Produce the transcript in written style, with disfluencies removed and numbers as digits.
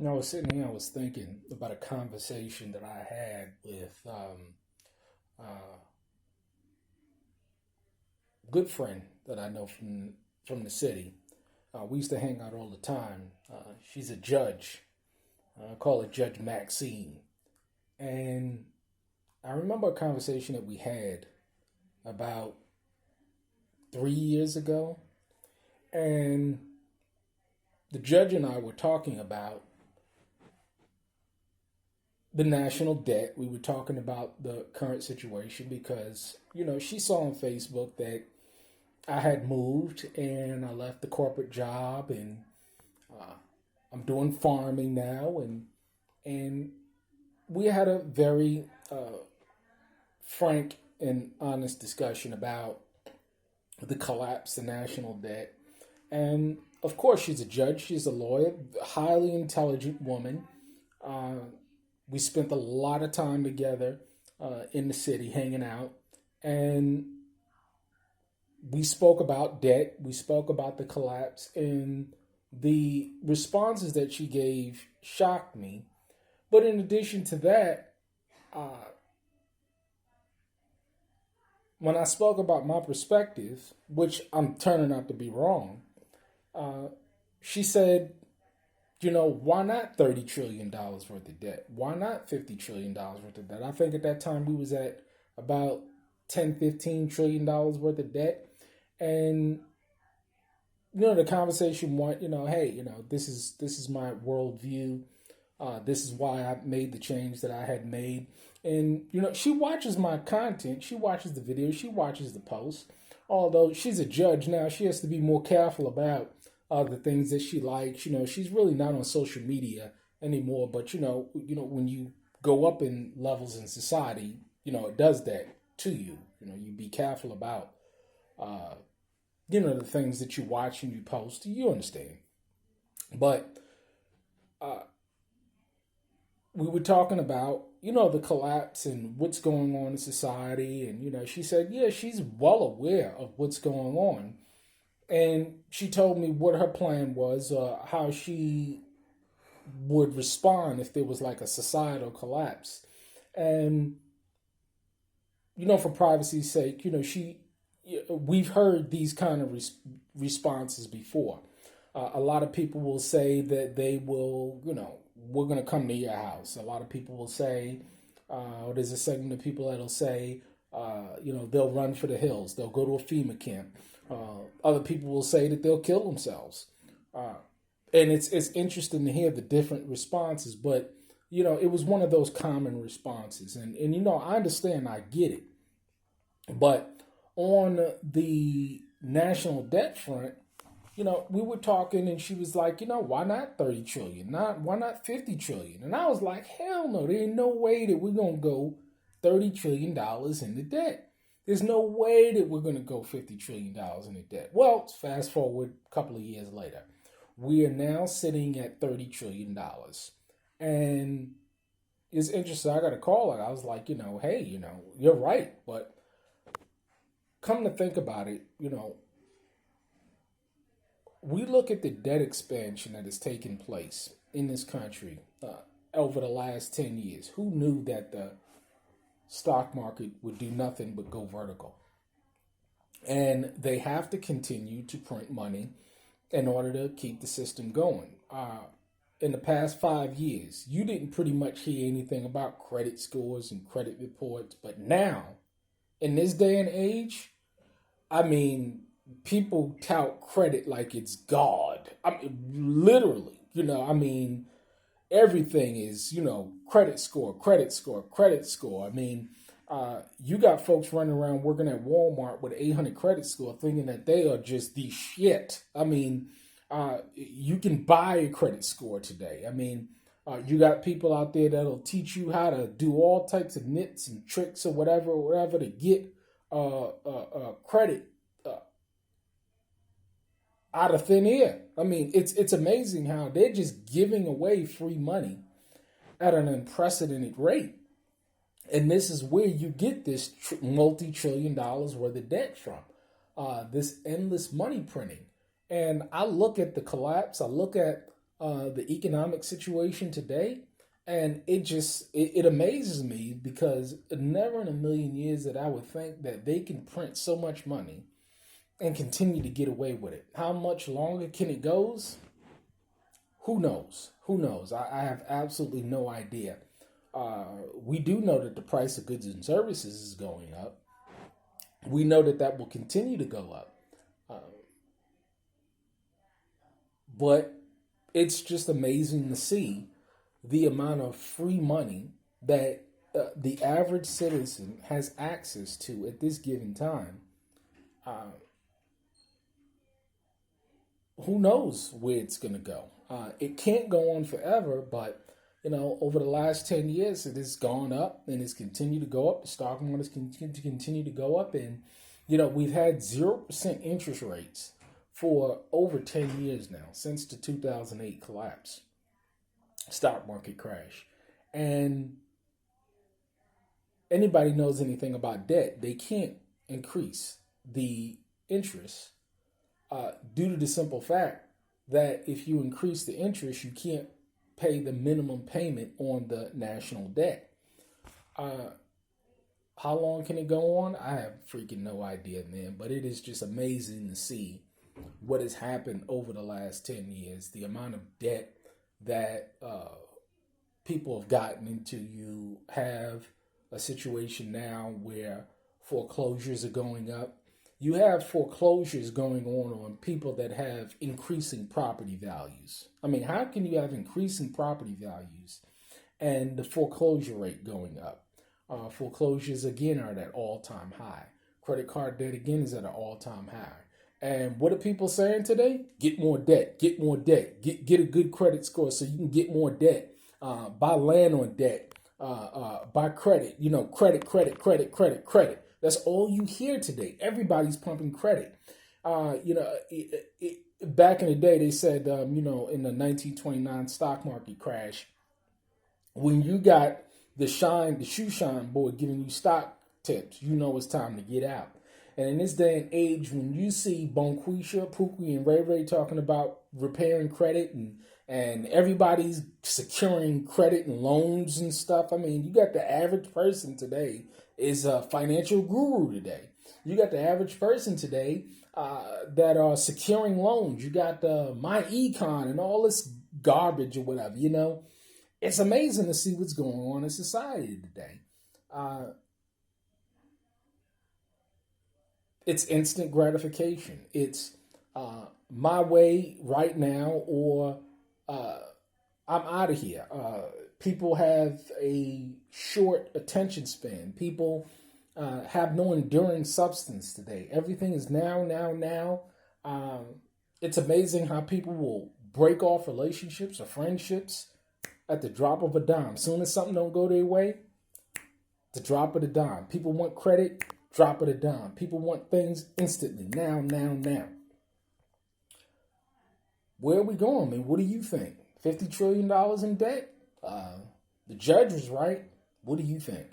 I was sitting here, I was thinking about a conversation that I had with a good friend that I know from the city. We used to hang out all the time. She's a judge. I call her Judge Maxine. And I remember a conversation that we had about 3 years ago. And the judge and I were talking about the national debt. We were talking about the current situation because, she saw on Facebook that I had moved and I left the corporate job and uh, I'm doing farming now. And we had a very frank and honest discussion about the collapse, the national debt. And of course, she's a judge, she's a lawyer, highly intelligent woman. Uh, we spent a lot of time together in the city hanging out. And we spoke about debt, we spoke about the collapse, and the responses that she gave shocked me. But in addition to that, uh, when I spoke about my perspective, which I'm turning out to be wrong, uh, she said, why not $30 trillion worth of debt? Why not $50 trillion worth of debt? I think at that time we was at about 10, $15 trillion worth of debt. And the conversation went, hey, this is my worldview. This is why I made the change that I had made. And she watches my content. She watches the videos. She watches the posts. Although she's a judge now, she has to be more careful about the things that she likes. She's really not on social media anymore. But when you go up in levels in society, it does that to you. You be careful about uh, the things that you watch and you post. You understand. But uh, we were talking about, the collapse and what's going on in society. And, she said, yeah, she's well aware of what's going on. And she told me what her plan was, how she would respond if there was like a societal collapse. And, for privacy's sake, we've heard these kind of responses before. A lot of people will say that they will, we're going to come to your house. A lot of people will say, there's a segment of people that'll say, they'll run for the hills. They'll go to a FEMA camp. Other people will say that they'll kill themselves. Uh, and it's interesting to hear the different responses, but, it was one of those common responses. And I understand, I get it. But on the national debt front, we were talking and she was like, why not 30 trillion? Why not 50 trillion? And I was like, hell no, there ain't no way that we're going to go $30 trillion into debt. There's no way that we're going to go $50 trillion into debt. Well, fast forward a couple of years later. We are now sitting at $30 trillion. And it's interesting. I got a call and I was like, hey, you're right. But come to think about it, we look at the debt expansion that has taken place in this country over the last 10 years. Who knew that the stock market would do nothing but go vertical? And they have to continue to print money in order to keep the system going. In the past 5 years, you didn't pretty much hear anything about credit scores and credit reports. But now, in this day and age, I mean, people tout credit like it's God. I mean, literally, everything is, credit score, credit score, credit score. I mean, you got folks running around working at Walmart with 800 credit score thinking that they are just the shit. I mean, you can buy a credit score today. I mean, you got people out there that'll teach you how to do all types of nits and tricks or whatever to get credit out of thin air. I mean, it's amazing how they're just giving away free money at an unprecedented rate. And this is where you get this multi-trillion dollars worth of debt from, this endless money printing. And I look at the collapse. I look at the economic situation today. And it amazes me because never in a million years that I would think that they can print so much money and continue to get away with it. How much longer can it goes? Who knows? Who knows? I have absolutely no idea. We do know that the price of goods and services is going up. We know that that will continue to go up. But it's just amazing to see the amount of free money that the average citizen has access to at this given time. Uh, who knows where it's going to go? It can't go on forever, but over the last 10 years, it has gone up and it's continued to go up. The stock market has continued to go up, and we've had 0% interest rates for over 10 years now, since the 2008 collapse, stock market crash. And anybody knows anything about debt, they can't increase the interest due to the simple fact that if you increase the interest, you can't pay the minimum payment on the national debt. How long can it go on? I have freaking no idea, man. But it is just amazing to see what has happened over the last 10 years, the amount of debt that people have gotten into. You have a situation now where foreclosures are going up. You have foreclosures going on people that have increasing property values. I mean, how can you have increasing property values and the foreclosure rate going up? Foreclosures, again, are at all-time high. Credit card debt, again, is at an all-time high. And what are people saying today? Get more debt, get more debt, get a good credit score so you can get more debt. Buy land on debt, buy credit, credit. That's all you hear today. Everybody's pumping credit. Back in the day, they said, in the 1929 stock market crash, when you got the shoe shine boy giving you stock tips, it's time to get out. And in this day and age, when you see Bonquisha, Pookie, and Ray Ray talking about repairing credit and everybody's securing credit and loans and stuff, I mean, you got the average person today is a financial guru today. You got the average person today that are securing loans. You got My Econ and all this garbage or whatever, It's amazing to see what's going on in society today. It's instant gratification. It's my way right now or I'm out of here. People have a short attention span. People have no enduring substance today. Everything is now. It's amazing how people will break off relationships or friendships at the drop of a dime. Soon as something don't go their way, the drop of the dime. People want credit, drop of the dime. People want things instantly, now. Where are we going, man? What do you think? $50 trillion in debt? The judge was right. What do you think?